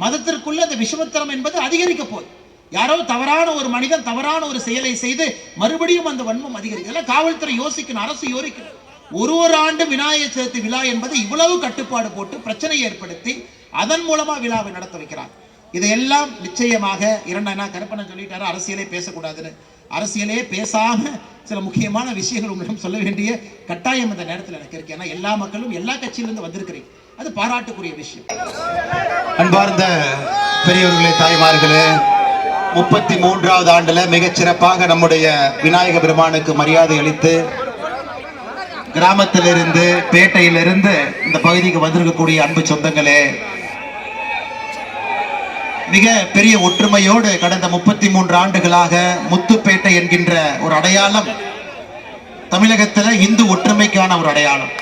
மதத்திற்குள்ள அந்த விஷமத்தனம் என்பது அதிகரிக்க போகுது. யாரோ தவறான ஒரு மனிதன் தவறான ஒரு செயலை செய்து மறுபடியும் அந்த வன்மம் அதிகரிக்கும். இதெல்லாம் காவல்துறை யோசிக்கணும், அரசு யோசிக்கணும். ஒரு ஆண்டு விநாயகர் சதுர்த்தி விழா என்பது இவ்வளவு கட்டுப்பாடு போட்டு பிரச்சனை ஏற்படுத்தி அதன் மூலமா விழாவை நடத்த வைக்கிறாங்க. இதையெல்லாம் நிச்சயமாக கருப்பண்ணன் சொல்லிட்டாரு அரசியலே பேசக்கூடாதுன்னு. அரசியலே பேசாம சில முக்கியமான விஷயங்கள் உங்களிடம் சொல்ல வேண்டிய கட்டாயம் இந்த நேரத்தில் எனக்கு இருக்கு. ஏன்னா எல்லா மக்களும் எல்லா கட்சியிலிருந்து வந்திருக்கிறீங்க, அது பாராட்டுக்குரிய விஷயம். அன்பார்ந்த பெரியவர்களே, தாய்மார்களே, 33வது ஆண்டுல மிகச்சிறப்பாக நம்முடைய விநாயக பெருமானுக்கு மரியாதை அளித்து கிராமத்திலிருந்து பேட்டையிலிருந்து இந்த பகுதிக்கு வந்திருக்கக்கூடிய அன்பு சொந்தங்களே, மிக பெரிய ஒற்றுமையோடு கடந்த 33 ஆண்டுகளாக முத்துப்பேட்டை என்கின்ற ஒரு அடையாளம் தமிழகத்தில் இந்து ஒற்றுமைக்கான ஒரு அடையாளம்.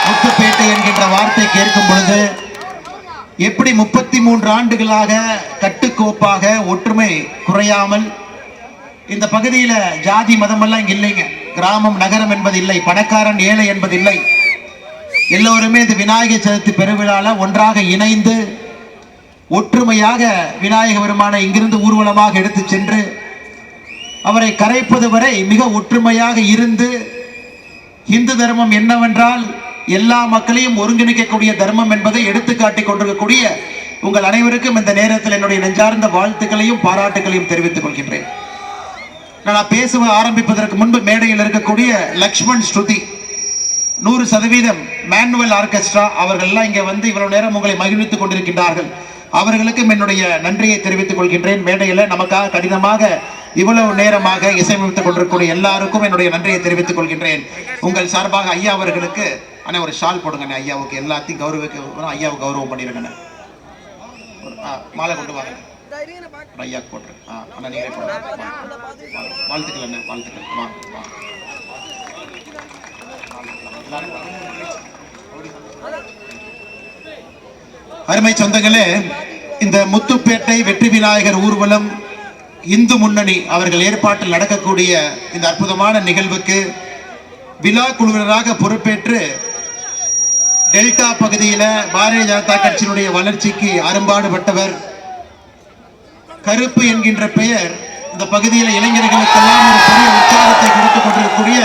முத்துப்பேட்டை என்கின்ற வார்த்தை கேட்கும் பொழுது எப்படி 33 ஆண்டுகளாக கட்டுக்கோப்பாக ஒற்றுமை குறையாமல், இந்த பகுதியில ஜாதி மதம் எல்லாம் இங்க இல்லைங்க, கிராமம் நகரம் என்பது இல்லை, பணக்காரன் ஏழை என்பது இல்லை, எல்லோருமே இந்த விநாயகர் சதுர்த்தி பெருவிழால ஒன்றாக இணைந்து ஒற்றுமையாக விநாயக பெருமானை இங்கிருந்து ஊர்வலமாக எடுத்து சென்று அவரை கரைப்பது வரை மிக ஒற்றுமையாக இருந்து, இந்து தர்மம் என்னவென்றால் எல்லா மக்களையும் ஒருங்கிணைக்கக்கூடிய தர்மம் என்பதை எடுத்துக்காட்டிக் கொண்டிருக்கக்கூடிய உங்கள் அனைவருக்கும் இந்த நேரத்தில் என்னுடைய நெஞ்சார்ந்த வாழ்த்துக்களையும் பாராட்டுகளையும் தெரிவித்துக் கொள்கின்றேன். நான் பேச ஆரம்பிப்பதற்கு முன்பு மேடையில் இருக்கக்கூடிய லக்ஷ்மண் ஸ்ருதி 100% மேனுவல் ஆர்கெஸ்ட்ரா அவர்கள் எல்லாம் இங்கே வந்து இவ்வளவு நேரம் உங்களை மகிழ்வித்துக் கொண்டிருக்கின்றார்கள். அவர்களுக்கும் என்னுடைய நன்றியை தெரிவித்துக் கொள்கின்றேன். மேடையில் நமக்காக கடினமாக இவ்வளவு நேரமாக இசையமைத்துக் கொண்டிருக்கூடிய எல்லாருக்கும் என்னுடைய நன்றியை தெரிவித்துக் கொள்கின்றேன். உங்கள் சார்பாக ஐயா அவர்களுக்கு அண்ணா ஒரு ஷால் போடுங்க. ஐயாவுக்கு எல்லாத்தையும் கௌரவிக்க ஐயாவுக்கு கௌரவம் பண்ணிருங்க. மாலை கொண்டு வாங்க ஐயா போட்டுரு. அண்ணா நீங்களே போடுங்க. வாழ்த்துக்கள் அண்ணா, வாழ்த்துக்கள். அருமை சொந்தங்களே, இந்த முத்துப்பேட்டை வெற்றி விநாயகர் ஊர்வலம் இந்து முன்னணி அவர்கள் ஏற்பாட்டில் நடக்கக்கூடிய இந்த அற்புதமான நிகழ்வுக்கு விழா குழுவினராக பொறுப்பேற்று டெல்டா பகுதியில பாரதிய ஜனதா கட்சியினுடைய வளர்ச்சிக்கு அரும்பாடுபட்டவர். கருப்பு என்கின்ற பெயர் இந்த பகுதியில் இளைஞர்களுக்கெல்லாம் ஒரு பெரிய உற்சாகத்தை கொடுத்துக் கொண்டிருக்கக்கூடிய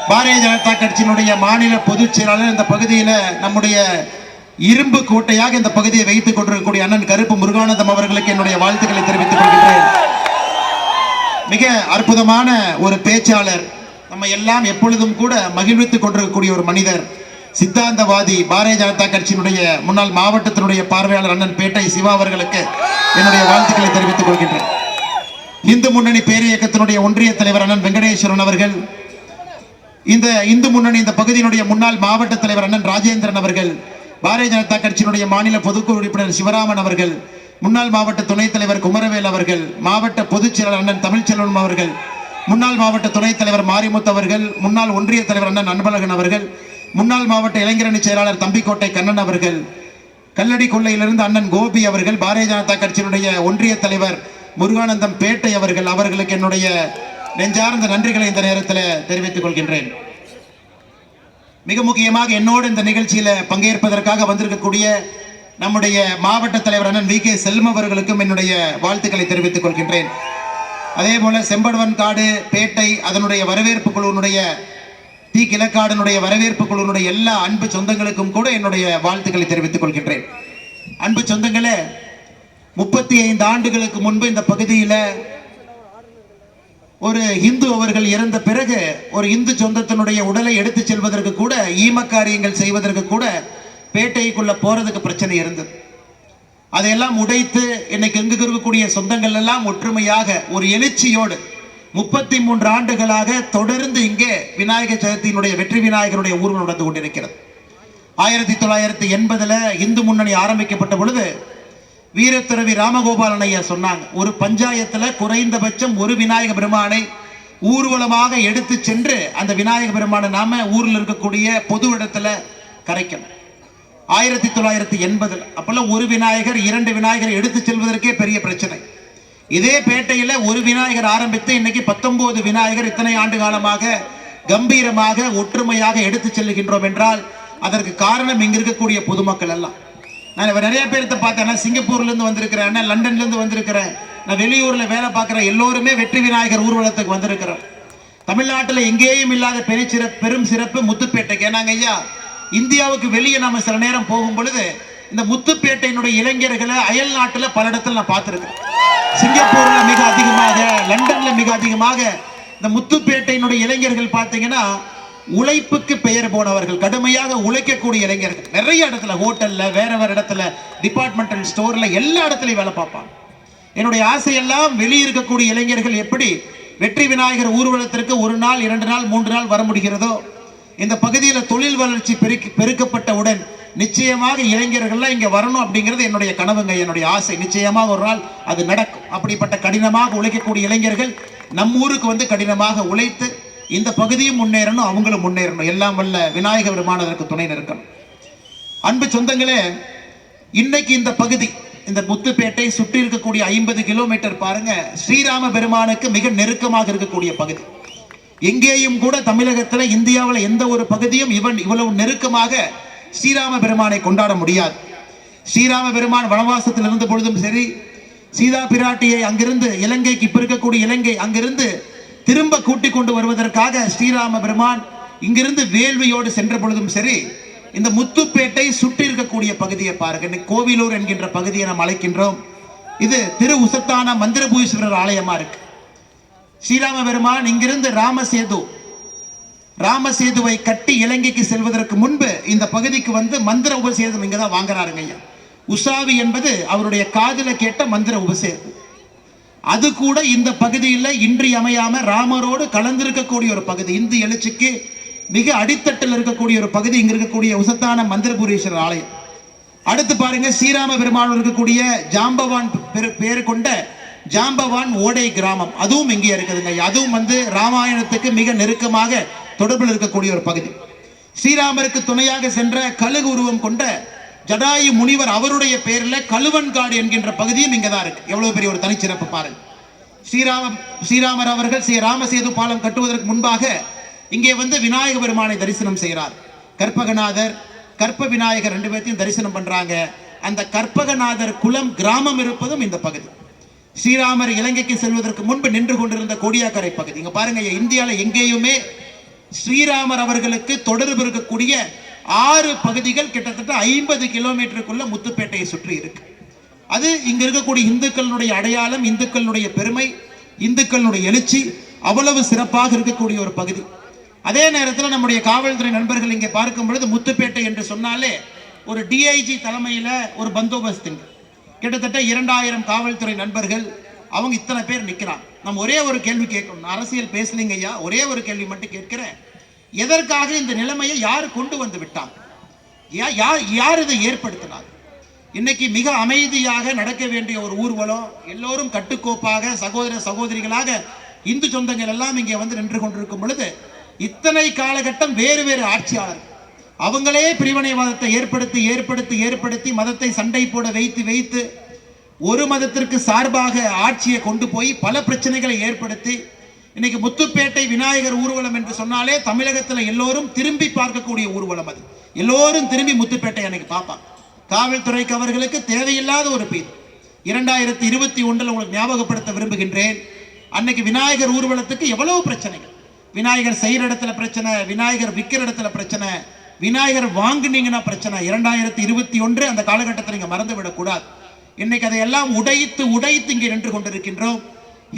பாரதிய ஜனதா கட்சியினுடைய மாநில பொதுச் செயலாளர், இந்த பகுதியில நம்முடைய இரும்பு கோட்டையாக இந்த பகுதியை வைத்துக் கொண்டிருக்கக்கூடிய அண்ணன் கருப்பு முருகானந்தம் அவர்களுக்கு என்னுடைய வாழ்த்துக்களை தெரிவித்துக் கொள்கின்றேன். மிக அற்புதமான ஒரு பேச்சாளர், நம்ம எல்லாம் எப்பொழுதும் கூட மகிழ்வித்துக் கொண்டிருக்கக்கூடிய ஒரு மனிதர், சித்தாந்தவாதி, பாரதிய ஜனதா கட்சியினுடைய முன்னாள் மாவட்டத்தினுடைய பார்வையாளர் அண்ணன் பேட்டை சிவா அவர்களுக்கு என்னுடைய வாழ்த்துக்களை தெரிவித்துக் கொள்கின்றேன். இந்து முன்னணி பேரியக்கத்தினுடைய ஒன்றிய தலைவர் அண்ணன் வெங்கடேஸ்வரன் அவர்கள், இந்த இந்து முன்னணி இந்த பகுதியினுடைய முன்னாள் மாவட்ட தலைவர் அண்ணன் ராஜேந்திரன் அவர்கள், பாரதிய ஜனதா கட்சியினுடைய மாநில பொதுக்குழு உறுப்பினர் சிவராமன் அவர்கள், முன்னாள் மாவட்ட துணைத் தலைவர் குமரவேல் அவர்கள், மாவட்ட பொதுச் செயலாளர் அண்ணன் தமிழ்ச்செல்வன் அவர்கள், முன்னாள் மாவட்ட துணைத் தலைவர் மாரிமுத்து அவர்கள், முன்னாள் ஒன்றிய தலைவர் அண்ணன் அன்பழகன் அவர்கள், முன்னாள் மாவட்ட இளைஞரணி செயலாளர் தம்பிக்கோட்டை கண்ணன் அவர்கள், கல்லடி கொள்ளையிலிருந்து அண்ணன் கோபி அவர்கள், பாரதிய ஜனதா கட்சியினுடைய ஒன்றிய தலைவர் முருகானந்தம் பேட்டை அவர்களுக்கு என்னுடைய நெஞ்சார்ந்த நன்றிகளை இந்த நேரத்தில் தெரிவித்துக் கொள்கின்றேன். மிக முக்கியமாக என்னோடு இந்த நிகழ்ச்சியில பங்கேற்பதற்காக வந்திருக்கக்கூடிய நம்முடைய மாவட்ட தலைவர் அண்ணன் வி.கே. செல்வம் அவர்களுக்கும் என்னுடைய வாழ்த்துக்களை தெரிவித்துக் கொள்கின்றேன். அதே போல செம்படவன் காடு பேட்டை அதனுடைய வரவேற்பு குழுவினுடைய டி கிழக்காடனுடைய வரவேற்பு குழுவினுடைய எல்லா அன்பு சொந்தங்களுக்கும் கூட என்னுடைய வாழ்த்துக்களை தெரிவித்துக் கொள்கின்றேன். அன்பு சொந்தங்களே, 35 ஆண்டுகளுக்கு முன்பு இந்த பகுதியில ஒரு இந்து அவர்கள் இறந்த பிறகு ஒரு இந்து சொந்தத்தினுடைய உடலை எடுத்து செல்வதற்கு கூட ஈமக்காரியங்கள் செய்வதற்கு கூட பேட்டைக்குள்ள போறதுக்கு பிரச்சனை இருந்தது. அதையெல்லாம் உடைத்து இன்னைக்கு எங்கு இருக்கக்கூடிய சொந்தங்கள் எல்லாம் ஒற்றுமையாக ஒரு எழுச்சியோடு 33 ஆண்டுகளாக தொடர்ந்து இங்கே விநாயகர் சதுர்த்தியினுடைய வெற்றி விநாயகருடைய ஊர்வலம் நடந்து கொண்டிருக்கிறது. 1980 இந்து முன்னணி ஆரம்பிக்கப்பட்ட பொழுது வீரத்துறவி ராமகோபாலன் ஐயா சொன்னாங்க, ஒரு பஞ்சாயத்துல குறைந்தபட்சம் ஒரு விநாயக பெருமானை ஊர்வலமாக எடுத்து சென்று அந்த விநாயக பெருமானை நாம ஊரில் இருக்கக்கூடிய பொது இடத்துல கரைக்கணும். 1980 அப்பெல்லாம் ஒரு விநாயகர் 2 விநாயகர் எடுத்து செல்வதற்கே பெரிய பிரச்சனை. இதே பேட்டையில ஒரு விநாயகர் ஆரம்பித்து இன்னைக்கு 19 விநாயகர் இத்தனை ஆண்டு காலமாக கம்பீரமாக ஒற்றுமையாக எடுத்து செல்லுகின்றோம் என்றால் அதற்கு காரணம் இங்க இருக்கக்கூடிய பொதுமக்கள் எல்லாம். நான் நிறைய பேர்த்த பார்த்தேன், சிங்கப்பூர்ல இருந்து வந்திருக்கிறேன், லண்டன்ல இருந்து வந்திருக்கிறேன், நான் வெளியூர்ல வேலை பார்க்கிறேன், எல்லோருமே வெற்றி விநாயகர் ஊர்வலத்துக்கு வந்திருக்கிறோம். தமிழ்நாட்டில் எங்கேயும் இல்லாத பெரும் சிறப்பு முத்துப்பேட்டைக்கு. ஏன்னாங்க ஐயா, இந்தியாவுக்கு வெளியே நாம சில நேரம் போகும் பொழுது இந்த முத்துப்பேட்டையினுடைய இளைஞர்களை அயல் நாட்டுல பல இடத்துல நான் பார்த்திருக்கேன். சிங்கப்பூர்ல மிக அதிகமாக, லண்டன்ல மிக அதிகமாக இந்த முத்துப்பேட்டையினுடைய இளைஞர்கள் பார்த்தீங்கன்னா உழைப்புக்கு பெயர் போனவர்கள், கடுமையாக உழைக்கக்கூடிய இளைஞர்கள். நிறைய இடத்துல, ஹோட்டல்ல, வேற இடத்துல, டிபார்ட்மெண்டல் ஸ்டோர்ல, எல்லா இடத்துலயும் வேலை பார்ப்பாங்க. என்னுடைய ஆசையெல்லாம் வெளியிருக்கக்கூடிய இளைஞர்கள் எப்படி வெற்றி விநாயகர் ஊர்வலத்திற்கு 1 நாள் 2 நாள் 3 நாள் வர முடிகிறதோ, இந்த பகுதியில் தொழில் வளர்ச்சி பெருக்கப்பட்டவுடன் நிச்சயமாக இளைஞர்கள்லாம் இங்க வரணும் அப்படிங்கிறது என்னுடைய கனவுங்க, என்னுடைய ஆசை. நிச்சயமாக ஒரு நாள் அது நடக்கும். அப்படிப்பட்ட கடினமாக உழைக்கக்கூடிய இளைஞர்கள் நம் ஊருக்கு வந்து கடினமாக உழைத்து இந்த பகுதியும் முன்னேறணும், அவங்களும் முன்னேறணும். எல்லாம் வல்ல விநாயக பெருமானதற்கு துணை நிற்கணும். அன்பு சொந்தங்களே, இன்னைக்கு இந்த பகுதி, இந்த முத்துப்பேட்டை சுற்றி இருக்கக்கூடிய 50 கிலோமீட்டர் பாருங்க, ஸ்ரீராம பெருமானுக்கு மிக நெருக்கமாக இருக்கக்கூடிய பகுதி. எங்கேயும் கூட தமிழகத்தில், இந்தியாவில் எந்த ஒரு பகுதியும் இவ்வளவு நெருக்கமாக ஸ்ரீராம பெருமானை கொண்டாட முடியாது. ஸ்ரீராம பெருமான் வனவாசத்தில் இருந்த பொழுதும் சரி, சீதா பிராட்டியை அங்கிருந்து இலங்கைக்கு, இப்ப இருக்கக்கூடிய இலங்கை, அங்கிருந்து திரும்ப கூட்டிக் கொண்டு வருவதற்காக ஸ்ரீராம பெருமான் இங்கிருந்து வேள்வியோடு சென்ற பொழுதும் சரி, இந்த முத்துப்பேட்டை சுற்றி இருக்கக்கூடிய பகுதியை பாருங்க. கோவிலூர் என்கின்ற பகுதியை நாம் அழைக்கின்றோம். இது திரு உசத்தான மந்திரபூஷீஸ்வரர் ஆலயமா இருக்கு. ஸ்ரீராம பெருமான் இங்கிருந்து ராமசேதுவை கட்டி இலங்கைக்கு செல்வதற்கு முன்பு இந்த பகுதிக்கு வந்து மந்திர உபசேதம் இங்கதான் வாங்குறாருங்க ஐயா. உசாவி என்பது அவருடைய காதுல கேட்ட மந்திர உபசேதம். அது கூட இந்த பகுதியில் இன்றியமையாம ராமரோடு கலந்திருக்கக்கூடிய ஒரு பகுதி. இந்து எழுச்சிக்கு மிக அடித்தட்டில் இருக்கக்கூடிய ஒரு பகுதி இங்க இருக்கக்கூடிய உசத்தான மந்திரபூரீஸ்வரர் ஆலயம். அடுத்து பாருங்க, ஸ்ரீராம பெருமாள் இருக்கக்கூடிய ஜாம்பவான் பேர் கொண்ட ஜாம்பவான் ஓடை கிராமம், அதுவும் இங்கே இருக்குதுங்க. அதுவும் வந்து ராமாயணத்துக்கு மிக நெருக்கமாக தொடர்பில் இருக்கக்கூடிய ஒரு பகுதி. ஸ்ரீராமருக்கு துணையாக சென்ற கழுகு உருவம் கொண்ட ஜடாயு முனிவர் அவருடைய பெயரில் கழுவன்காடு என்கின்ற பகுதியும் இங்கதான் இருக்கு. எவ்வளவு பெரிய ஒரு தனிச்சிறப்பு பாருங்க. ஸ்ரீராமர் அவர்கள் ராமசேது பாலம் கட்டுவதற்கு முன்பாக இங்கே வந்து விநாயக பெருமானை தரிசனம் செய்கிறார். கற்பகநாதர், கற்ப விநாயகர் 2 பேர்த்தையும் தரிசனம் பண்றாங்க. அந்த கற்பகநாதர் குலம் கிராமம் இருப்பதும் இந்த பகுதி. ஸ்ரீராமர் இலங்கைக்கு செல்வதற்கு முன்பு நின்று கொண்டிருந்த கோடியாக்கரை பகுதி. இங்க பாருங்க, இந்தியாவில் எங்கேயுமே ஸ்ரீராமர் அவர்களுக்கு தொடர்பு இருக்கக்கூடிய 6 பகுதிகள் கிட்டத்தட்ட 50 கிலோமீட்டருக்குள்ள முத்துப்பேட்டையை சுற்றி இருக்கு. அது இங்க இருக்கக்கூடிய இந்துக்களுடைய அடையாளம், இந்துக்களுடைய பெருமை, இந்துக்களுடைய எழுச்சி அவ்வளவு சிறப்பாக இருக்கக்கூடிய ஒரு பகுதி. அதே நேரத்தில் நம்முடைய காவல்துறை நண்பர்கள் இங்கே பார்க்கும் பொழுது முத்துப்பேட்டை என்று சொன்னாலே ஒரு டிஐஜி தலைமையில ஒரு பந்தோபஸ்து, கிட்டத்தட்ட 2000 காவல்துறை நண்பர்கள், அவங்க இத்தனை பேர் நிற்கிறாங்க. நம்ம ஒரே ஒரு கேள்வி கேட்கணும். அரசியல் பேசலீங்க ஐயா, ஒரே ஒரு கேள்வி மட்டும் கேட்கிறேன். எதற்காக இந்த நிலைமையை யார் கொண்டு வந்து விட்டாங்க? யார் இதை ஏற்படுத்தினார்? இன்னைக்கு மிக அமைதியாக நடக்க வேண்டிய ஒரு ஊர்வலம், எல்லோரும் கட்டுக்கோப்பாக சகோதர சகோதரிகளாக இந்து சொந்தங்கள் எல்லாம் இங்கே வந்து நின்று கொண்டிருக்கும் பொழுது, இத்தனை காலகட்டம் வேறு வேறு ஆட்சியாளர் அவங்களே பிரிவினைவாதத்தை ஏற்படுத்தி மதத்தை சண்டை போட வைத்து ஒரு மதத்திற்கு சார்பாக ஆட்சியை கொண்டு போய் பல பிரச்சனைகளை ஏற்படுத்தி, இன்னைக்கு முத்துப்பேட்டை விநாயகர் ஊர்வலம் என்று சொன்னாலே தமிழகத்தில் எல்லோரும் திரும்பி பார்க்கக்கூடிய ஊர்வலம். அது எல்லோரும் திரும்பி முத்துப்பேட்டை அன்னைக்கு பார்ப்பாங்க. காவல்துறைக்கு அவர்களுக்கு தேவையில்லாத ஒரு பீர். 2021 உங்களுக்கு ஞாபகப்படுத்த விரும்புகின்றேன். அன்னைக்கு விநாயகர் ஊர்வலத்துக்கு எவ்வளவு பிரச்சனைகள். விநாயகர் செய்யற இடத்துல பிரச்சனை, விநாயகர் விற்கிற இடத்துல பிரச்சனை, விநாயகர் வாங்குனீங்கன்னா பிரச்சனை. 2021 அந்த காலகட்டத்தில் நீங்க மறந்து விடக்கூடாது. இன்னைக்கு அதையெல்லாம் உடைத்து இங்கே நின்று கொண்டிருக்கின்றோம்.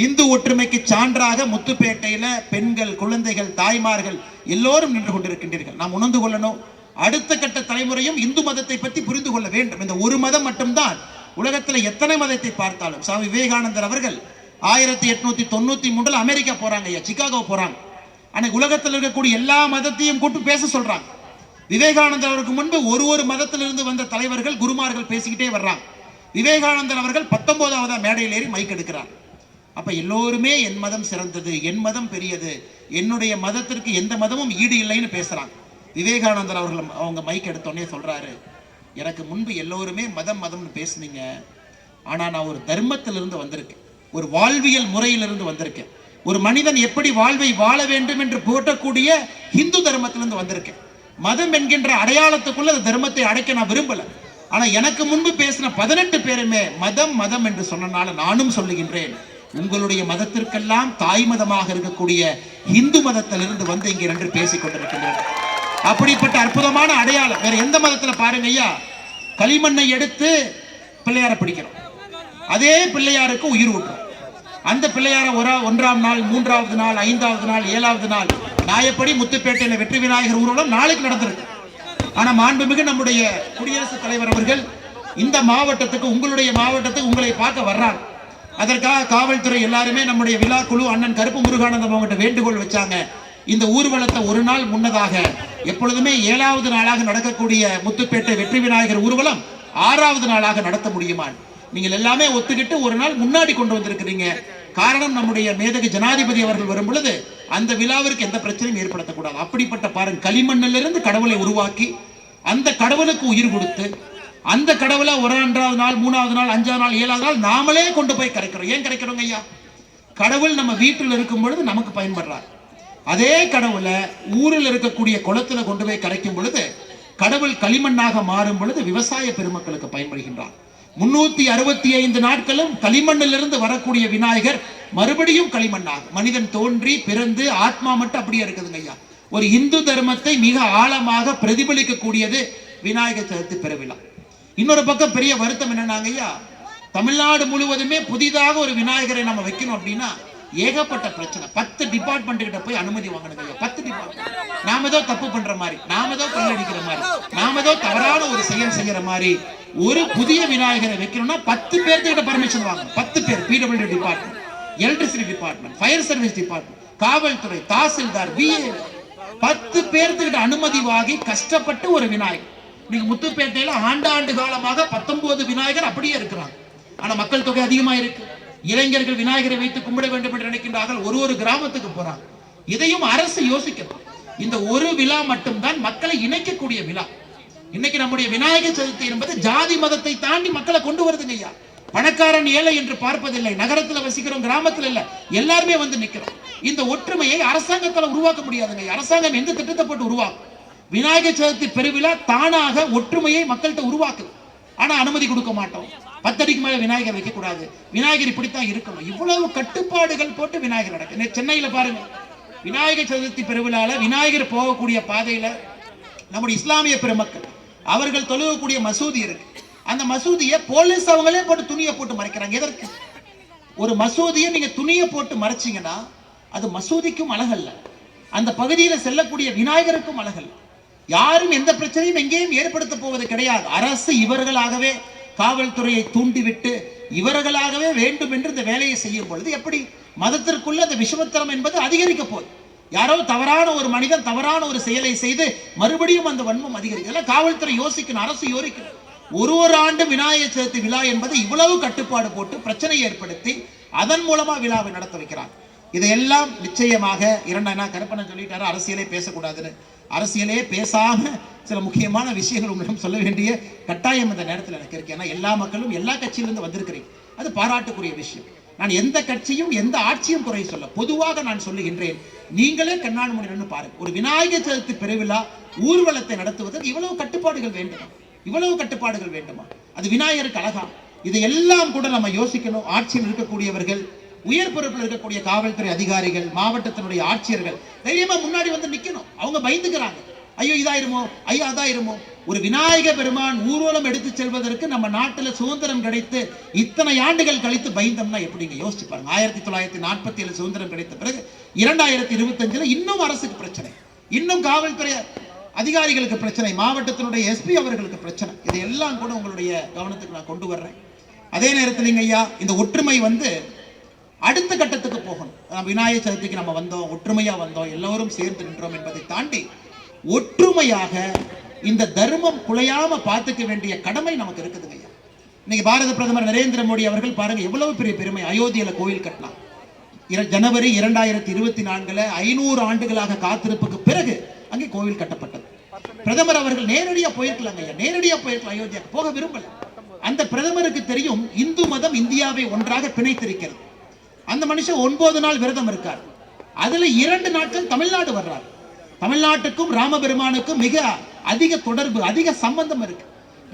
இந்து ஒற்றுமைக்கு சான்றாக முத்துப்பேட்டையில பெண்கள், குழந்தைகள், தாய்மார்கள் எல்லோரும் நின்று கொண்டிருக்கின்றீர்கள். நாம் உணர்ந்து கொள்ளணும். அடுத்த கட்ட தலைமுறையும் இந்து மதத்தை பற்றி புரிந்து கொள்ள வேண்டும். இந்த ஒரு மதம் மட்டும்தான் உலகத்தில் எத்தனை மதத்தை பார்த்தாலும். சுவாமி விவேகானந்தர் அவர்கள் 1893 அமெரிக்கா போறாங்க, சிகாகோ போறாங்க. அன்னைக்கு உலகத்தில் இருக்கக்கூடிய எல்லா மதத்தையும் கூட்டு பேச சொல்றாங்க. விவேகானந்தர் அவருக்கு முன்பு ஒரு மதத்திலிருந்து வந்த தலைவர்கள், குருமார்கள் பேசிக்கிட்டே வர்றாங்க. விவேகானந்தர் அவர்கள் 19வது மேடையில் ஏறி மைக் எடுக்கிறார். அப்ப எல்லோருமே என் மதம் சிறந்தது, என் மதம் பெரியது, என்னுடைய மதத்திற்கு எந்த மதமும் ஈடு இல்லைன்னு பேசுறாங்க. விவேகானந்தர் அவர்கள் அவங்க மைக் எடுத்தோடனே சொல்றாரு, எனக்கு முன்பு எல்லோருமே மதம்னு பேசுனீங்க, ஆனா நான் ஒரு தர்மத்திலிருந்து வந்திருக்கேன், ஒரு வாழ்வியல் முறையிலிருந்து வந்திருக்கேன், ஒரு மனிதன் எப்படி வாழ்வை வாழ வேண்டும் என்று போற்றக்கூடிய இந்து தர்மத்திலிருந்து வந்திருக்கேன். மதம் என்கின்ற அடையாளத்துக்குள்ள அந்த தர்மத்தை அடைக்க நான் விரும்பல. ஆனா எனக்கு முன்பு பேசின 18 பேருமே மதம் மதம் என்று சொன்னனால நானும் சொல்லுகின்றேன், உங்களுடைய மதத்திற்கெல்லாம் தாய் மதமாக இருக்கக்கூடிய இந்து மதத்திலிருந்து வந்து இங்கே நின்று பேசிக் கொண்டிருக்கின்றனர். அப்படிப்பட்ட அற்புதமான அடையாளம் வேற எந்த மதத்துல பாருங்க ஐயா. களிமண்ணை எடுத்து பிள்ளையார பிடிக்கிறோம், அதே பிள்ளையாருக்கு உயிர் ஊட்டுறோம். அந்த பிள்ளையார 1ஆம் நாள், 3வது நாள், 5வது நாள், 7வது நாள் நாயப்படி முத்துப்பேட்டையில வெற்றி விநாயகர் ஊர்வலம் நாளைக்கு நடந்திருக்கு. ஆனா மாண்புமிகு நம்முடைய குடியரசுத் தலைவர் அவர்கள் இந்த மாவட்டத்துக்கு, உங்களுடைய மாவட்டத்துக்கு உங்களை பார்க்க வர்றாங்க. அதற்காக காவல்துறை எல்லாருமே நம்முடைய விழா குழு அண்ணன் கருப்பு முருகானந்தம் அவங்ககிட்ட வேண்டுகோள் வச்சாங்க. இந்த ஊர்வலத்தை ஒரு நாள் முன்னதாக, எப்பொழுதுமே 7வது நாளாக நடக்கக்கூடிய முத்துப்பேட்டை வெற்றி விநாயகர் ஊர்வலம் 6வது நாளாக நடத்த முடியுமா? நீங்கள் எல்லாமே ஒத்துக்கிட்டு ஒரு நாள் முன்னாடி கொண்டு வந்திருக்கிறீங்க. காரணம், நம்முடைய மேதகு ஜனாதிபதி அவர்கள் வரும் பொழுது அந்த விழாவிற்கு எந்த பிரச்சனையும் ஏற்படுத்தக்கூடாது. அப்படிப்பட்ட பாருங்க, களிமண்ணிலிருந்து கடவுளை உருவாக்கி அந்த கடவுளுக்கு உயிர் கொடுத்து அந்த கடவுளை 1ஆவது நாள், 3வது நாள், 5வது நாள், 7வது நாள் நாமளே கொண்டு போய் கரைக்கிறோம். ஏன் கரைக்கிறோங்க ஐயா? கடவுள் நம்ம வீட்டில் இருக்கும் பொழுது நமக்கு பயன்படுறார். அதே கடவுளை ஊரில் இருக்கக்கூடிய குளத்துல கொண்டு போய் கரைக்கும் பொழுது கடவுள் களிமண்ணாக மாறும் பொழுது விவசாய பெருமக்களுக்கு பயன்படுகின்றார். 365 நாட்களும் களிமண்ணிலிருந்து வரக்கூடிய விநாயகர் மறுபடியும் களிமண்ணாக மனிதன் தோன்றி பிறந்து ஆத்மா மட்டும் அப்படியே இருக்குதுங்க ஐயா. ஒரு இந்து தர்மத்தை மிக ஆழமாக பிரதிபலிக்கக்கூடியது விநாயகர் சதுர்த்தி பெருவிழா. இன்னொரு பக்கம் பெரிய வருத்தம் என்னன்னாங்க ஐயா, தமிழ்நாடு முழுவதுமே புதிதாக ஒரு விநாயகரை நம்ம வைக்கணும் அப்படின்னா ஏகப்பட்ட பிரச்சனை. 10 டிபார்ட்மெண்ட் கிட்ட போய் அனுமதி வாங்கணுங்க ஐயா. 10 டிபார்ட்மெண்ட். நாம ஏதோ தப்பு பண்ற மாதிரி, நாம ஏதோ கொள்ளடிக்கிற மாதிரி, நாம ஏதோ தவறான ஒரு செயல் செய்யற மாதிரி ஒரு புதிய விநாயகரை வைக்கணும்னா 10 பேர்கிட்ட பர்மிஷன் வாங்கணும். 10 பேர். PWD department, electricity department, fire service department, காவல்துறை, தாசில்தார், VA 10 பேர்கிட்ட அனுமதி வாங்கி கஷ்டப்பட்டு ஒரு விநாயகர். இன்னைக்கு முத்துப்பேட்டையில ஆண்டாண்டு காலமாக 19 விநாயகர் அப்படியே இருக்கிறாங்க. ஆனா மக்கள் தொகை அதிகமா இருக்கு. இளைஞர்கள் விநாயகரை வைத்து கும்பிட வேண்டும் என்று நினைக்கின்றார்கள். ஒரு கிராமத்துக்கு போறாங்க. இதையும் அரசு யோசிக்கணும். இந்த ஒரு விழா மட்டும்தான் மக்களை இணைக்கக்கூடிய விழா. இன்னைக்கு நம்முடைய விநாயகர் சதுர்த்தி என்பது ஜாதி மதத்தை தாண்டி மக்களை கொண்டு வருதுங்க ஐயா. பணக்காரன் ஏழை என்று பார்ப்பதில்லை. நகரத்துல வசிக்கிறோம், கிராமத்துல இல்ல, எல்லாருமே வந்து நிக்கிறோம். இந்த ஒற்றுமையை அரசாங்கத்தால உருவாக்க முடியாதுங்க. அரசாங்கம் எந்த திட்டத்தை போட்டு உருவாக்கும்? விநாயகர் சதுர்த்தி பெருவிழா தானாக ஒற்றுமையை மக்கள்கிட்ட உருவாக்குது. ஆனா அனுமதி கொடுக்க மாட்டோம். 10 அடிக்கு மேல விநாயகர் வைக்க கூடாது, விநாயகர் இப்படித்தான் இருக்கணும், இவ்வளவு கட்டுப்பாடுகள் போட்டு விநாயகர் நடக்கு. சென்னையில பாருங்க, விநாயகர் சதுர்த்தி பெருவிழால விநாயகர் போகக்கூடிய பாதையில நம்முடைய இஸ்லாமிய பெருமக்கள் அவர்கள் தொழுகக்கூடிய மசூதி இருக்கு. அந்த மசூதியை போலீஸ் அவங்களே போட்டு துணியை போட்டு மறைக்கிறாங்க. எதற்கு? ஒரு மசூதியை நீங்க துணியை போட்டு மறைச்சீங்கன்னா அது மசூதிக்கும் அழகல்ல, அந்த பகுதியில் செல்லக்கூடிய விநாயகருக்கும் அழகல்ல. யாரும் எந்த பிரச்சனையும் எங்கேயும் ஏற்படுத்த போவது கிடையாது. அரசு இவர்களாகவே காவல்துறையை தூண்டிவிட்டு இவர்களாகவே வேண்டும் என்று இந்த வேலையை செய்யும் பொழுது எப்படி மதத்திற்குள்ள அந்த விஷமத்தனம் என்பது அதிகரிக்க போகுது. யாரோ தவறான ஒரு மனிதன் தவறான ஒரு செயலை செய்து மறுபடியும் அந்த வன்மம் அதிகரிக்கும். இதெல்லாம் காவல்துறை யோசிக்கணும், அரசு யோசிக்கணும். ஒரு ஆண்டு விநாயகர் சதுர்த்தி விழா என்பது இவ்வளவு கட்டுப்பாடு போட்டு பிரச்சனை ஏற்படுத்தி அதன் மூலமா விழாவை நடத்த வைக்கிறாங்க. இதையெல்லாம் நிச்சயமாக இரண்டா கருப்பணன் சொல்லிட்டாரு, அரசியலே பேசக்கூடாதுன்னு. அரசியலே பேசாம சில முக்கியமான விஷயங்கள் உங்களிடம் சொல்ல வேண்டிய கட்டாயம் இந்த நேரத்தில் எனக்கு இருக்கு. ஏன்னா எல்லா மக்களும் எல்லா கட்சியிலிருந்து வந்திருக்கிறீங்க, அது பாராட்டுக்குரிய விஷயம். நான் எந்த கட்சியும் எந்த ஆட்சியும் குறை சொல்ல, பொதுவாக நான் சொல்லுகின்றேன், நீங்களே கண்ணாடி முன்னாடி பாருங்க. ஒரு விநாயகர் சதுர்த்தி பெருவிழா ஊர்வலத்தை நடத்துவதற்கு இவ்வளவு கட்டுப்பாடுகள் வேண்டுமா? இவ்வளவு கட்டுப்பாடுகள் வேண்டுமா? அது விநாயகருக்கு அழகா? இதையெல்லாம் கூட நம்ம யோசிக்கணும். ஆட்சியில் இருக்கக்கூடியவர்கள், உயர் பொறுப்பில் இருக்கக்கூடிய காவல்துறை அதிகாரிகள், மாவட்டத்தினுடைய ஆட்சியர்கள் தைரியமா முன்னாடி வந்து நிக்கணும். அவங்க பயந்துக்கிறாங்க, ஐயோ இதாயிருமோ, ஐயோ அதாயிருமோ. ஒரு விநாயக பெருமான் ஊர்வலம் எடுத்து செல்வதற்கு நம்ம நாட்டில் சுதந்திரம் கிடைத்து இத்தனை ஆண்டுகள் கழித்து பயந்தோம்னா எப்படிங்க? யோசிச்சு பாருங்க. 1947 சுதந்திரம் கிடைத்த பிறகு 2025 இன்னும் அரசுக்கு பிரச்சனை, இன்னும் காவல்துறை அதிகாரிகளுக்கு பிரச்சனை, மாவட்டத்தினுடைய SP அவர்களுக்கு பிரச்சனை. இதையெல்லாம் கூட உங்களுடைய கவனத்துக்கு நான் கொண்டு வர்றேன். அதே நேரத்தில் ஐயா, இந்த ஒற்றுமை வந்து அடுத்த கட்டத்துக்கு போகணும். விநாயகர் சதுர்த்திக்கு நம்ம வந்தோம், ஒற்றுமையா வந்தோம், எல்லோரும் சேர்ந்து நின்றோம் என்பதை தாண்டி ஒற்றுமையாக இந்த தர்மம் குலையாம பார்த்துக்க வேண்டிய கடமை நமக்கு இருக்குதுங்க ஐயா. இன்னைக்கு பாரத பிரதமர் நரேந்திர மோடி அவர்கள் பாருங்க எவ்வளவு பெரிய பெருமை. அயோத்தியில கோவில் கட்டலாம். ஜனவரி 2024 500 ஆண்டுகளாக காத்திருப்புக்கு பிறகு அங்கே கோவில் கட்டப்பட்டது. பிரதமர் அவர்கள் நேரடியா போயிருக்கலாங்க ஐயா, நேரடியா போயிருக்கலாம். அயோத்தியா போக விரும்பல. அந்த பிரதமருக்கு தெரியும் இந்து மதம் இந்தியாவை ஒன்றாக பிணைத்திருக்கிறது. அந்த மனுஷன் 9 நாள் விரதம் இருக்கார். அதுல 2 நாட்கள் தமிழ்நாடு வர்றார். தமிழ்நாட்டுக்கும் ராமபெருமானுக்கும் மிக அதிக தொடர்பு, அதிக சம்பந்தம் இருக்கு.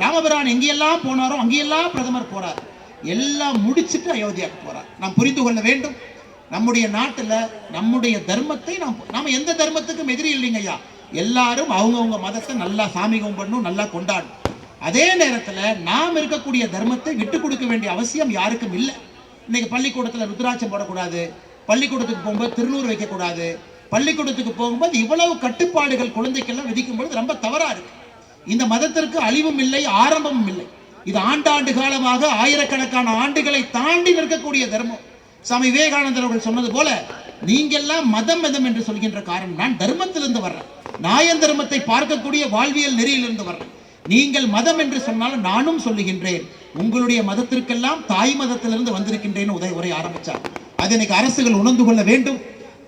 ராமபிரான் எங்கெல்லாம் போனாரோ அங்கெல்லாம் பிரதமர் போறார். எல்லாம் முடிச்சுட்டு அயோத்தியாவுக்கு போறார். நாம் புரிந்து கொள்ள வேண்டும், நம்முடைய நாட்டுல நம்முடைய தர்மத்தை நாம எந்த தர்மத்துக்கும் எதிரி இல்லைங்க ஐயா. எல்லாரும் அவங்கவுங்க மதத்தை நல்லா சாமி கும்பிடணும், நல்லா கொண்டாடணும். அதே நேரத்துல நாம் இருக்கக்கூடிய தர்மத்தை விட்டு கொடுக்க வேண்டிய அவசியம் யாருக்கும் இல்லை. இன்னைக்கு பள்ளிக்கூடத்துல ருத்ராட்சம் போடக்கூடாது, பள்ளிக்கூடத்துக்கு போகும்போது திருநூறு வைக்கக்கூடாது, பள்ளிக்கூடத்துக்கு போகும்போது இவ்வளவு கட்டுப்பாடுகள் குழந்தைக்கெல்லாம் விதிக்கும் பொழுது ரொம்ப தவறா இருக்கு. இந்த மதத்திற்கு அழிவும் இல்லை, ஆரம்பமும் இல்லை. இது ஆண்டாண்டு காலமாக ஆயிரக்கணக்கான ஆண்டுகளை தாண்டி நிற்கக்கூடிய தர்மம். சுவாமி விவேகானந்தர் அவர்கள் சொன்னது போல, நீங்கெல்லாம் மதம் மதம் என்று சொல்கின்ற காரணம், நான் தர்மத்திலிருந்து வர்றேன், நாயன் தர்மத்தை பார்க்கக்கூடிய வாழ்வியல் நெறியிலிருந்து வர்றேன். நீங்கள் மதம் என்று சொன்னாலும் நானும் சொல்லுகின்றேன், உங்களுடைய மதத்திற்கெல்லாம் தாய் மதத்திலிருந்து வந்திருக்கின்றேன் உரை ஆரம்பிச்சார். அதை இன்னைக்கு அரசுகள் உணர்ந்து கொள்ள வேண்டும்.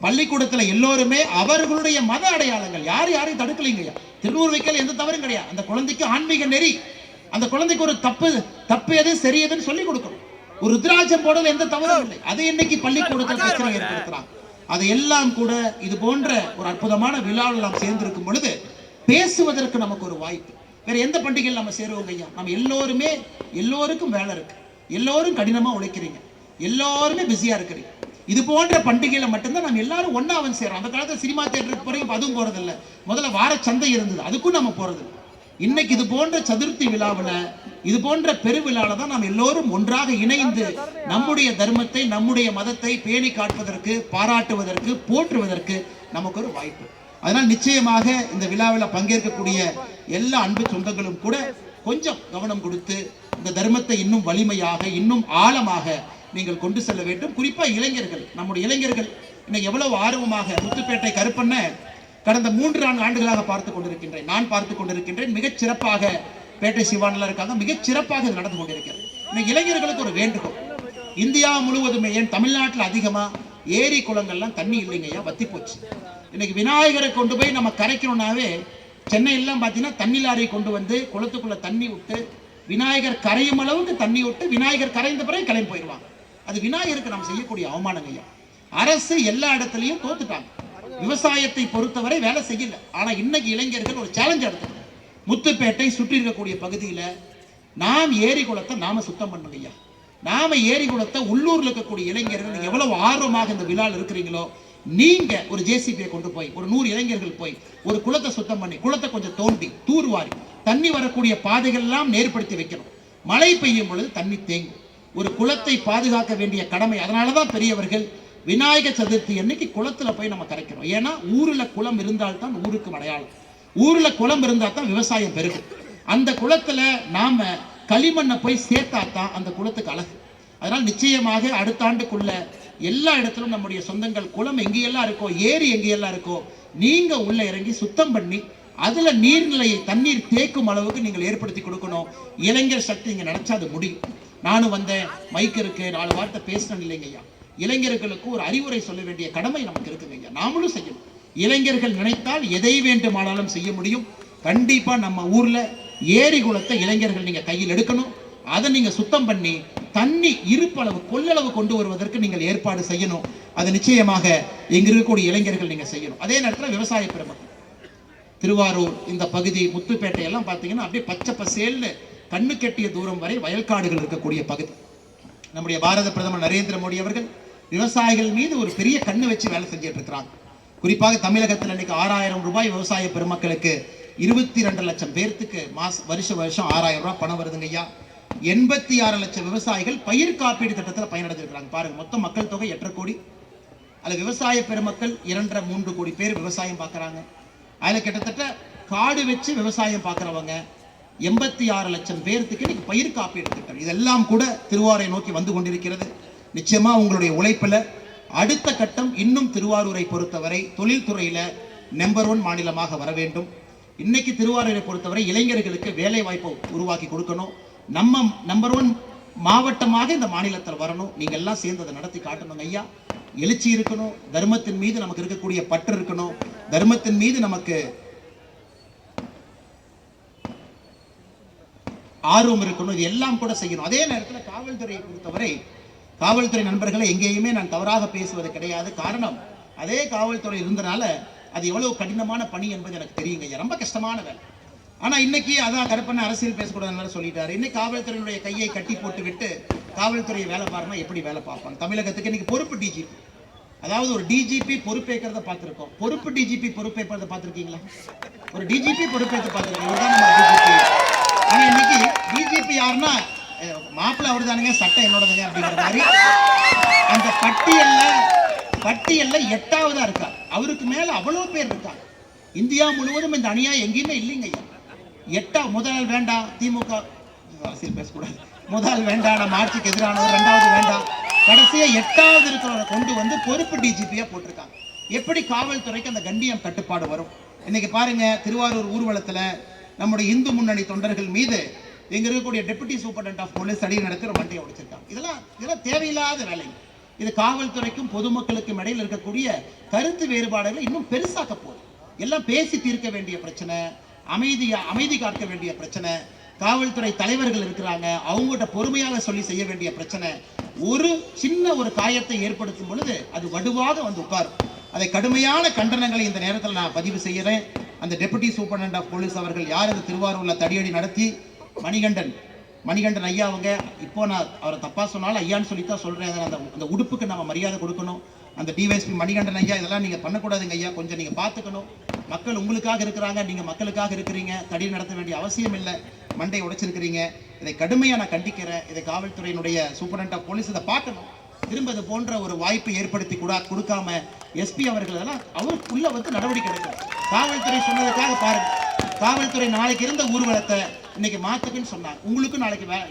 பள்ளிக்கூடத்துல எல்லோருமே அவர்களுடைய மத அடையாளங்கள், யாரையும் தடுக்கலைங்க. திருநூறு வைக்கல எந்த தவறும் கிடையாது. அந்த குழந்தைக்கு ஆன்மீக நெறி, அந்த குழந்தைக்கு ஒரு தப்பு எது சரி எதுன்னு சொல்லி கொடுக்கணும். ஒரு ருத்ராட்சம் போடல எந்த தவறும் இல்லை. அதை இன்னைக்கு பள்ளிக்கூடத்தில் பிரச்சனை ஏற்படுத்துறாங்க. அதையெல்லாம் கூட இது போன்ற ஒரு அற்புதமான விழாவில் நாம் சேர்ந்திருக்கும் பொழுது பேசுவதற்கு நமக்கு ஒரு வாய்ப்பு. வேற எந்த பண்டிகையில் நம்ம சேருவோங்க ஐயா? நம்ம எல்லோருக்கும் வேலை இருக்கு, எல்லோரும் கடினமா உழைக்கிறீங்க, எல்லோருமே பிஸியா இருக்கிறீங்க. இது போன்ற பண்டிகையில மட்டும்தான் நம்ம எல்லாரும் ஒன்னா வந்து சேரும். அந்த காலத்துல சினிமா தியேட்டருக்கு போறீங்க, அதுவும் போறது இல்லை. முதல்ல வார சந்தை இருந்தது, அதுக்கும் நம்ம போறது இல்லை. இன்னைக்கு இது போன்ற சதுர்த்தி விழாவில், இது போன்ற பெருவிழாவில் தான் நாம் எல்லோரும் ஒன்றாக இணைந்து நம்முடைய தர்மத்தை, நம்முடைய மதத்தை பேணி காட்பதற்கு, பாராட்டுவதற்கு, போற்றுவதற்கு நமக்கு ஒரு வாய்ப்பு. அதனால் நிச்சயமாக இந்த விழாவில் பங்கேற்கக்கூடிய எல்லா அன்பு சொந்தங்களும் கூட கொஞ்சம் கவனம் கொடுத்து இந்த தர்மத்தை இன்னும் வலிமையாக, இன்னும் ஆழமாக நீங்கள் கொண்டு செல்ல வேண்டும். குறிப்பா இளைஞர்கள், நம்முடைய இளைஞர்கள் இன்னைக்கு எவ்வளவு ஆர்வமாக முத்துப்பேட்டை கருப்பண்ண கடந்த 3-4 ஆண்டுகளாக பார்த்து கொண்டிருக்கின்றேன், நான் பார்த்து கொண்டிருக்கின்றேன். மிகச் சிறப்பாக பேட்டை சிவானில் இருக்காங்க, மிகச் சிறப்பாக இது நடந்து கொண்டிருக்கிறது. இன்னைக்கு இளைஞர்களுக்கு ஒரு வேண்டுகோள், இந்தியா முழுவதுமே, ஏன் தமிழ்நாட்டில் அதிகமா ஏரி குளங்கள்லாம் தண்ணி இல்லைங்கய்யா, வத்தி போச்சு. இன்னைக்கு விநாயகரை கொண்டு போய் நம்ம கரைக்கணும்னாவே சென்னையெல்லாம் பார்த்தீங்கன்னா தண்ணி லாரி கொண்டு வந்து குளத்துக்குள்ள தண்ணி விட்டு விநாயகர் கரையும் அளவுக்கு தண்ணி விட்டு விநாயகர் கரைந்த பிறகு கிளம்பி போயிடுவாங்க. அது விநாயகருக்கு நம்ம செய்யக்கூடிய அவமானங்கய்யா. அரசு எல்லா இடத்துலையும் தோத்துட்டாங்க. விவசாயத்தை பொறுத்தவரை வேலை செய்யல. ஆனா இன்னைக்கு இளைஞர்கள் ஒரு சேலஞ்ச் எடுத்துக்கணும். முத்துப்பேட்டை சுற்றி இருக்கக்கூடிய பகுதியில நாம் ஏரி குளத்தை நாம சுத்தம் பண்ணுங்க ஐயா. நாம ஏரி குளத்தை உள்ளூர்ல இருக்கக்கூடிய இளைஞர்கள் எவ்வளவு ஆர்வமாக இந்த விழாவில் இருக்கிறீங்களோ, நீங்க ஒரு ஜேசிபியை கொண்டு போய் ஒரு 100 இளைஞர்கள் போய் ஒரு குளத்தை சுத்தம் பண்ணி, குளத்தை கொஞ்சம் தோண்டி தூர்வாரி தண்ணி வரக்கூடிய பாதைகள் எல்லாம் நேர்படுத்தி வைக்கணும். மழை பெய்யும் பொழுது தண்ணி தேங்கும். ஒரு குளத்தை பாதுகாக்க வேண்டிய கடமை. அதனாலதான் பெரியவர்கள் விநாயகர் சதுர்த்தி அன்னைக்கு குளத்துல போய் நம்ம கரைக்கிறோம். ஏன்னா ஊர்ல குளம் இருந்தால்தான் ஊருக்கு அடையாளம், ஊர்ல குளம் இருந்தால் தான் விவசாயம் பெருகும். அந்த குளத்துல நாம களிமண்ணை போய் சேர்த்தாதான் அந்த குளத்துக்கு அழகு. அதனால் நிச்சயமாக அடுத்த ஆண்டுக்குள்ள எல்லா இடத்திலும் நம்முடைய சொந்தங்கள் குளம் எங்கெல்லாம் இருக்கோ, ஏரி எங்கெல்லாம் இருக்கோ, நீங்க உள்ள இறங்கி சுத்தம் பண்ணி அதுல நீர்நிலையை தண்ணீர் தேக்கும் அளவுக்கு நீங்கள் ஏற்படுத்தி கொடுக்கணும். இளைஞர் சக்தி இங்க நினைச்சா அது முடியும். நானும் வந்தேன், மைக் இருக்கு, 4 வார்த்தை பேசணும் இல்லைங்க ஐயா. இளைஞர்களுக்கு ஒரு அறிவுரை சொல்ல வேண்டிய கடமை நமக்கு இருக்குங்க ஐயா, நாமளும் செய்யணும். இளைஞர்கள் நினைத்தால் எதை வேண்டுமானாலும் செய்ய முடியும். கண்டிப்பா நம்ம ஊர்ல ஏரி குளத்தை இளைஞர்கள் நீங்க கையில் எடுக்கணும். அதை நீங்க சுத்தம் பண்ணி தண்ணி இருப்பளவு கொள்ளளவு கொண்டு வருவதற்கு நீங்கள் ஏற்பாடு செய்யணும். அது நிச்சயமாக இங்க இருக்கக்கூடிய இளைஞர்கள் நீங்க செய்யணும். அதே நேரத்தில் விவசாய பெருமக்கள், திருவாரூர் இந்த பகுதி முத்துப்பேட்டை எல்லாம் பார்த்தீங்கன்னா அப்படியே பச்சை பசேல்னு கண்ணு கெட்டிய தூரம் வரை வயல்காடுகள் இருக்கக்கூடிய பகுதி. நம்முடைய பாரத பிரதமர் நரேந்திர மோடி அவர்கள் விவசாயிகள் மீது ஒரு பெரிய கண்ணு வச்சு வேலை செஞ்சுட்டு இருக்கிறாங்க. குறிப்பாக தமிழகத்தில் இன்னைக்கு 6000 ரூபாய் விவசாய பெருமக்களுக்கு 22 லட்சம் பேர்த்துக்கு வருஷம் 6000 ரூபாய் பணம் வருதுங்க ஐயா. 86 லட்சம் விவசாயிகள் பயிர் காப்பீடு திட்டத்தில் பயனடைஞ்சிருக்கிறாங்க. பாருங்க, மொத்த மக்கள் தொகை 8.5 கோடி. அதுல விவசாய பெருமக்கள் 2.5-3 கோடி பேர் விவசாயம் பார்க்கறாங்க. அதுல கிட்டத்தட்ட காடு வச்சு விவசாயம் பார்க்கறவங்க 86 லட்சம் பேர்த்துக்கு இன்னைக்கு பயிர் காப்பீடு திட்டம். இதெல்லாம் கூட திருவாரூரை நோக்கி வந்து கொண்டிருக்கிறது. நிச்சயமா உங்களுடைய உழைப்புல அடுத்த கட்டம் இன்னும் திருவாரூரை பொறுத்தவரை தொழில்துறையில நம்பர் 1 மாநிலமாக வர வேண்டும். இன்னைக்கு திருவாரூரை பொறுத்தவரை இளைஞர்களுக்கு வேலை வாய்ப்பை உருவாக்கி கொடுக்கணும். நம்ம நம்பர் 1 மாவட்டமாக இந்த மாநிலத்தில் வரணும். நீங்க எல்லாம் சேர்ந்து அதை நடத்தி காட்டணும் ஐயா. எழுச்சி இருக்கணும், தர்மத்தின் மீது நமக்கு இருக்கக்கூடிய பற்று இருக்கணும், தர்மத்தின் மீது நமக்கு ஆர்வம் இருக்கணும். இது எல்லாம் கூட செய்யணும். அதே நேரத்தில் காவல்துறையை பொறுத்தவரை, காவல்துறை நண்பர்களை எங்கேயுமே நான் தவறாக பேசுவது கிடையாது. காரணம், அதே காவல்துறை இருந்தனால அது எவ்வளவு கடினமான பணி என்பது எனக்கு தெரியுங்க. ரொம்ப கஷ்டமான வேலை. ஆனா இன்னைக்கு அதான் கருப்பண்ண அரசியல் பேசக்கூடாதுன்னு சொல்லிட்டாரு. இன்னைக்கு காவல்துறையினுடைய கையை கட்டி போட்டு விட்டு காவல்துறையை வேலை பாருன்னா எப்படி வேலை பார்ப்பாங்க? தமிழகத்துக்கு இன்னைக்கு பொறுப்பு டிஜிபி, அதாவது ஒரு டிஜிபி பொறுப்பேற்கிறத பார்த்திருக்கோம். பொறுப்பு டிஜிபி பொறுப்பேற்பதை பார்த்திருக்கீங்களா? ஒரு டிஜிபி பொறுப்பேற்று பார்த்திருக்கீங்க. இதுதான் நம்ம டிஜிபி. ஆனா இன்னைக்கு டிஜிபி யாருன்னா மாப்பிள்ள அவர் தானுங்க, சட்டம் என்னோடதுங்க அப்படிங்கிற மாதிரி அந்த பட்டியல்ல 8வதா இருக்கார். அவருக்கு மேல அவ்வளவு பேர் இருக்காங்க. இந்தியா முழுவதும் இந்த அநியாயம் எங்கேயுமே இல்லைங்க ஐயா. முதல் வேண்டாம், திமுக அரசியல் பேசக்கூடாது, முதல் வேண்டாம், நம்ம ஆட்சிக்கு எதிரானவர், 2வது வேண்டாம், கடைசியா 8வது இருக்கிறவரை கொண்டு வந்து பொறுப்பு டிஜிபியா போட்டிருக்காங்க. எப்படி காவல்துறைக்கு அந்த கண்ணியம் கட்டுப்பாடு வரும்? இன்னைக்கு பாருங்க, திருவாரூர் ஊர்வலத்துல நம்முடைய இந்து முன்னணி தொண்டர்கள் மீது இங்க இருக்கக்கூடிய டெபுட்டி சூப்பரண்ட் ஆஃப் போலீஸ் அடி நடத்தி ஒரு மண்டையை உடைச்சிருக்காங்க. இதெல்லாம் தேவையில்லாத வேலைங்க. இது காவல்துறைக்கும் பொதுமக்களுக்கும் இடையில் இருக்கக்கூடிய கருத்து வேறுபாடுகளை இன்னும் பெருசாக்க போகுது. எல்லாம் பேசி தீர்க்க வேண்டிய பிரச்சனை, அமைதி காக்க வேண்டிய பிரச்சனை, காவல்துறை தலைவர்கள் இருக்கிறாங்க, அவங்ககிட்ட பொறுமையாக சொல்லி செய்ய வேண்டிய பிரச்சனை. ஒரு சின்ன ஒரு காயத்தை ஏற்படுத்தும் பொழுது அது வடுவாக வந்து உட்காரும். அதை கடுமையான கண்டனங்களை இந்த நேரத்தில் நான் பதிவு செய்கிறேன். அந்த டெபுட்டி சூப்பரண்ட் ஆஃப் போலீஸ் அவர்கள் யார் இந்த திருவாரூர்ல தடியடி நடத்தி மணிகண்டன் ஐயா அவங்க, இப்போ நான் அவரை தப்பா சொன்னாலும் ஐயான்னு சொல்லித்தான் சொல்றேன். அந்த உடுப்புக்கு நம்ம மரியாதை கொடுக்கணும். அந்த டிவைஎஸ்பி மணிகண்டன் ஐயா, இதெல்லாம் நீங்க பண்ணக்கூடாதுங்க ஐயா, கொஞ்சம் நீங்க பார்த்துக்கணும். மக்கள் உங்களுக்காக இருக்கிறாங்க, நீங்க மக்களுக்காக இருக்கிறீங்க. தடி நடத்த வேண்டிய அவசியம் இல்லை, மண்டை உடைச்சிருக்கிறீங்க. இதை கடுமையா நான் கண்டிக்கிறேன். இதை காவல்துறையினுடைய சூப்பரண்ட் ஆஃப் போலீஸ் இதை பார்க்கணும். திரும்ப இது போன்ற ஒரு வாய்ப்பை ஏற்படுத்தி கொடுக்காம எஸ்பி அவர்கள் எல்லாம் அவருக்குள்ள வந்து நடவடிக்கை எடுக்கணும். காவல்துறை சொன்னதுக்காக பாருங்க, காவல்துறை நாளைக்கு இருந்த ஊர்வலத்தை இன்னைக்கு மாத்துக்குன்னு சொன்னாங்க. உங்களுக்கு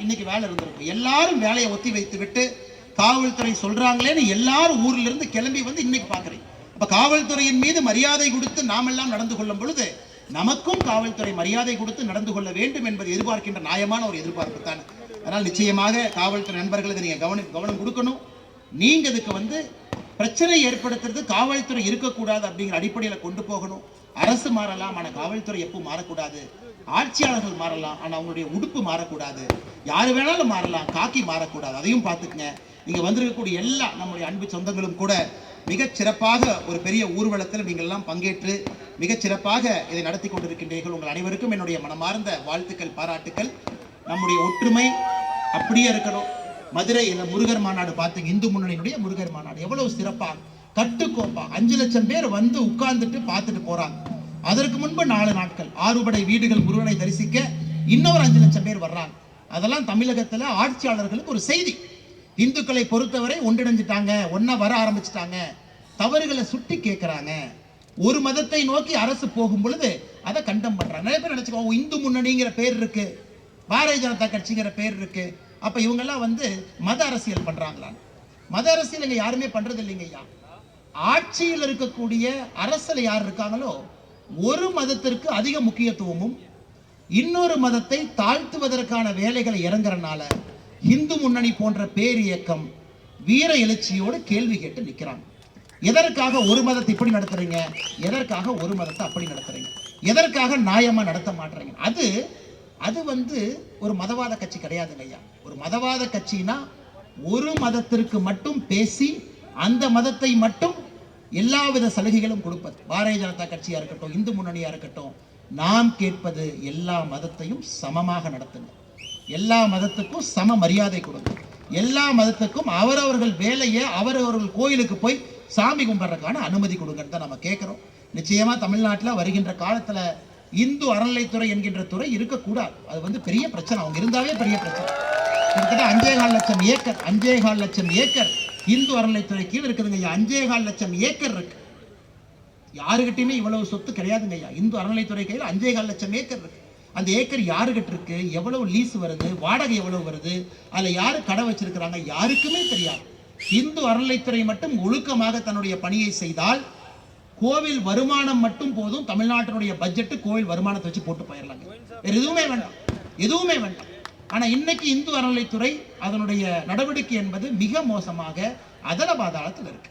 இன்னைக்கு வேலை இருந்திருக்கும். எல்லாரும் வேலையை ஒத்தி வைத்து விட்டு காவல்துறை சொல்றாங்களேன்னு எல்லாரும் ஊர்ல இருந்து கிளம்பி வந்து இன்னைக்கு பாக்குறீங்க. அப்ப காவல்துறையின் மீது மரியாதை கொடுத்து நாமெல்லாம் நடந்து கொள்ளும் பொழுது நமக்கும் காவல்துறை மரியாதை கொடுத்து நடந்து கொள்ள வேண்டும் என்பது எதிர்பார்க்கின்ற நியாயமான ஒரு எதிர்பார்ப்பு தான். அதனால் நிச்சயமாக காவல்துறை நண்பர்களுக்கு நீங்க கவனம் கொடுக்கணும். நீங்க இதுக்கு வந்து பிரச்சனை ஏற்படுத்துறது காவல்துறை இருக்கக்கூடாது அப்படிங்கிற அடிப்படையில் கொண்டு போகணும். அரசு மாறலாம், ஆனா காவல்துறை எப்போ மாறக்கூடாது. ஆட்சியாளர்கள் மாறலாம், ஆனா அவங்களுடைய உடுப்பு மாறக்கூடாது. யாரு வேணாலும் மாறலாம், காக்கி மாறக்கூடாது. அதையும் பார்த்துக்குங்க. நீங்க வந்திருக்கக்கூடிய எல்லா நம்முடைய அன்பு சொந்தங்களும் கூட மிகச் சிறப்பாக ஒரு பெரிய ஊர்வலத்தில் நீங்கள் எல்லாம் பங்கேற்று மிகச் சிறப்பாக இதை நடத்தி கொண்டிருக்கின்றீர்கள். உங்கள் அனைவருக்கும் என்னுடைய மனமார்ந்த வாழ்த்துக்கள், பாராட்டுக்கள். நம்முடைய ஒற்றுமை அப்படியே இருக்கணும். மதுரை இந்த முருகர் மாநாடு பார்த்தீங்க, இந்து முன்னணியினுடைய முருகர் மாநாடு எவ்வளவு சிறப்பாக கட்டுக்கோப்பா 5 லட்சம் பேர் வந்து உட்கார்ந்துட்டு பார்த்துட்டு போறாங்க. அதற்கு முன்பு 4 நாட்கள் 6 படை வீடுகள் முருகனை தரிசிக்க இன்னொரு 5 லட்சம் பேர் வர்றாங்க. அதெல்லாம் தமிழகத்துல ஆட்சியாளர்களுக்கு ஒரு செய்தி. இந்துக்களை பொறுத்தவரை ஒன்றிணைஞ்சிட்டாங்க, ஒன்னா வர ஆரம்பிச்சிட்டாங்க, தவறுகளை சுட்டி கேட்கிறாங்க. ஒரு மதத்தை நோக்கி அரசு போகும் பொழுது அதை கண்டம் பண்றாங்க. நிறைய பேர் நினைச்சுக்கோங்க, இந்து முன்னணிங்கிற பேர் இருக்கு, பாரதிய ஜனதா கட்சிங்கிற பேர் இருக்கு, அப்ப இவங்க எல்லாம் வந்து மத அரசியல் பண்றாங்களா? மத அரசியல் இங்க யாருமே பண்றது இல்லைங்க ஐயா. ஆட்சியில் இருக்கக்கூடிய அரசுல யார் இருக்காங்களோ ஒரு மதத்திற்கு அதிக முக்கியத்துவமும் இன்னொரு மதத்தை தாழ்த்துவதற்கான வேலைகளை இறங்குறனால இந்து முன்னணி போன்ற பேர் இயக்கம் வீர எழுச்சியோடு கேள்வி கேட்டு நிற்கிறாங்க. எதற்காக ஒரு மதத்தை இப்படி நடத்துறீங்க, எதற்காக ஒரு மதத்தை அப்படி நடத்துறீங்க, எதற்காக நியாயமா நடத்த மாட்டீங்க? அது வந்து ஒரு மதவாத கட்சி கிடையாதுங்க ஐயா. ஒரு மதவாத கட்சினா ஒரு மதத்திற்கு மட்டும் பேசி அந்த மதத்தை மட்டும் எல்லாவித சலுகைகளும் கொடுப்பது. பாரதிய ஜனதா கட்சியா இருக்கட்டும், இந்து முன்னணியா இருக்கட்டும், நாம் கேட்பது எல்லா மதத்தையும் சமமாக நடத்துங்க, எல்லா மதத்துக்கும் சம மரியாதை கொடுங்க, எல்லா மதத்துக்கும் அவரவர்கள் வேலையை அவரவர்கள் கோயிலுக்கு போய் சாமி கும்பிட்றதுக்கான அனுமதி கொடுங்கன்னு தான் நம்ம கேட்கிறோம். நிச்சயமா தமிழ்நாட்டில் வருகின்ற காலத்துல இந்து அறநிலைத்துறை என்கின்ற துறை இருக்கக்கூடாது. அது வந்து பெரிய பிரச்சனை, அவங்க இருந்தாலே பெரிய பிரச்சனை. கிட்டத்தட்ட 5,4 லட்சம் ஏக்கர் இந்து அறநிலைத்துறை கீழ் இருக்குதுங்க ஐயா. 5,4 லட்சம் ஏக்கர் இருக்கு. யாருகிட்டயுமே இவ்வளவு சொத்து கிடையாதுங்க ஐயா. இந்து அறநிலைத்துறை கையில் 5,4 லட்சம் ஏக்கர் இருக்கு. அந்த ஏக்கர் யாருகிட்ட இருக்கு, எவ்வளவு லீஸ் வருது, வாடகை எவ்வளவு வருது, அதுல யாரு கடை வச்சிருக்கிறாங்க, யாருக்குமே தெரியாது. இந்து அறநிலைத்துறை மட்டும் ஒழுக்கமாக தன்னுடைய பணியை செய்தால் கோவில் வருமானம் மட்டும் போதும். தமிழ்நாட்டினுடைய பட்ஜெட் கோவில் வருமானத்தை வச்சு போட்டு போயிடலாங்க, வேற எதுவுமே வேண்டாம். ஆனா இன்னைக்கு இந்து அறநிலைத்துறை அதனுடைய நடவடிக்கை என்பது மிக மோசமாக அதல பாதாளத்தில் இருக்கு.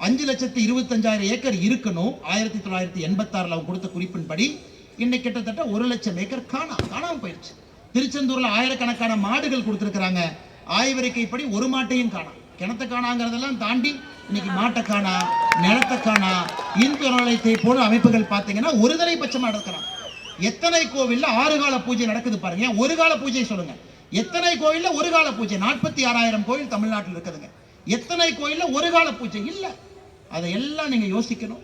5,25,000 ஏக்கர் இருக்கணும். 1986 அவங்க கொடுத்த குறிப்பின்படி இன்னைக்கு கிட்டத்தட்ட 1 லட்சம் ஏக்கர் காணாம போயிடுச்சு. திருச்செந்தூர்ல ஆயிரக்கணக்கான மாடுகள் கொடுத்திருக்கிறாங்க. ஆய்வறிக்கைப்படி ஒரு மாட்டையும் காணாம். கிணத்தை காணாங்கிறதெல்லாம் தாண்டி இன்னைக்கு மாட்டை காணா, நிலத்தை காணா. இந்து அறநிலையத்தை போல அமைப்புகள் பார்த்தீங்கன்னா ஒரு தலைப்பட்சமா நடக்கிறாங்க. எத்தனை கோவில்ல 6 கால பூஜை நடக்குது பாருங்க. ஒரு கால பூஜை சொல்லுங்க. எத்தனை கோயில்ல ஒரு கால பூஜை? 46,000 கோயில் தமிழ்நாட்டில் இருக்குதுங்க. எத்தனை கோயில்ல ஒரு கால பூஜை இல்ல? அதையெல்லாம் நீங்க யோசிக்கணும்,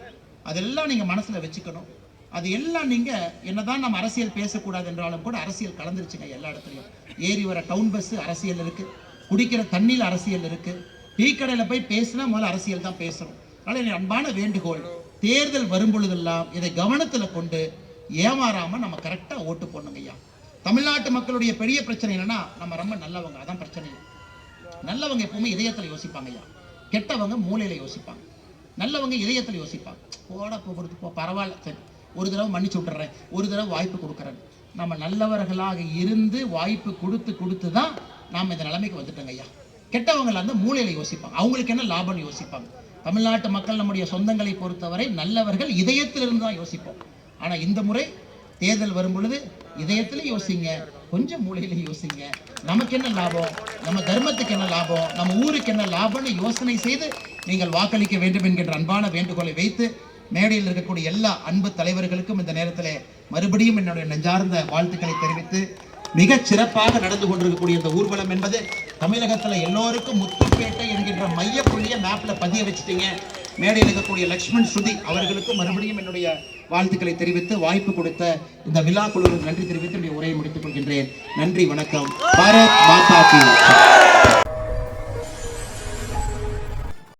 அதெல்லாம் நீங்க மனசுல வச்சுக்கணும். அது எல்லாம் நீங்க என்னதான் நம்ம அரசியல் பேசக்கூடாது என்றாலும் கூட அரசியல் கலந்துருச்சுங்க எல்லா இடத்துலையும். ஏறி வர டவுன் பஸ் அரசியல் இருக்கு, குடிக்கிற தண்ணியில் அரசியல் இருக்கு, டீ கடையில் போய் பேசினா முதல்ல அரசியல் தான் பேசணும். அதனால என் அன்பான வேண்டுகோள், தேர்தல் வரும் பொழுதெல்லாம் இதை கவனத்தில் கொண்டு ஏமாறாம நம்ம கரெக்டாக ஓட்டு போடணுங்க ஐயா. தமிழ்நாட்டு மக்களுடைய பெரிய பிரச்சனை என்னன்னா, நம்ம ரொம்ப நல்லவங்க, அதான் பிரச்சனை. நல்லவங்க எப்பவுமே இதயத்தில் யோசிப்பாங்க ஐயா, கெட்டவங்க மூளையில யோசிப்பாங்க. நல்லவங்க இதயத்தில் யோசிப்பாங்க. போட போகிறது பரவாயில்ல, சரி ஒரு தடவை மன்னிச்சு விட்டுறேன், ஒரு தடவை வாய்ப்பு கொடுக்குறேன். நம்ம நல்லவர்களாக இருந்து வாய்ப்பு கொடுத்து தான் நாம் இந்த நிலைமைக்கு வந்துட்டோங்க ஐயா. கெட்டவங்கள அந்த மூளையில யோசிப்பாங்க, அவங்களுக்கு என்ன லாபம்னு யோசிப்பாங்க. தமிழ்நாட்டு மக்கள் நம்முடைய சொந்தங்களை பொறுத்தவரை நல்லவர்கள் இதயத்திலிருந்து தான் யோசிப்போம். ஆனால் இந்த முறை தேர்தல் வரும் பொழுது இதயத்திலையும் யோசிங்க, கொஞ்சம் மூளையிலையும் யோசிங்க. நமக்கு என்ன லாபம், நம்ம தர்மத்துக்கு என்ன லாபம், நம்ம ஊருக்கு என்ன லாபம்னு யோசனை செய்து நீங்கள் வாக்களிக்க வேண்டும் என்கின்ற அன்பான வேண்டுகோளை வைத்து, மேடையில் இருக்கக்கூடிய எல்லா அன்பு தலைவர்களுக்கும் இந்த நேரத்தில் மறுபடியும் என்னுடைய நெஞ்சார்ந்த வாழ்த்துக்களை தெரிவித்து, மிக சிறப்பாக நடந்து கொண்டிருக்கக்கூடிய இந்த ஊர்வலம் என்பது தமிழகத்தில் எல்லோருக்கும் முத்துப்பேட்டை என்கின்ற மையப்புள்ளியை மேப்பில் பதிய வச்சுட்டீங்க. மேடையில் இருக்கக்கூடிய லக்ஷ்மண் சுதி அவர்களுக்கும் மறுபடியும் என்னுடைய வாழ்த்துக்களை தெரிவித்து, வாய்ப்பு கொடுத்த இந்த விழா குழுவுக்கு நன்றி தெரிவித்து என்னுடைய உரையை முடித்துக் கொள்கின்றேன். நன்றி, வணக்கம். பாரத் மாதா கி.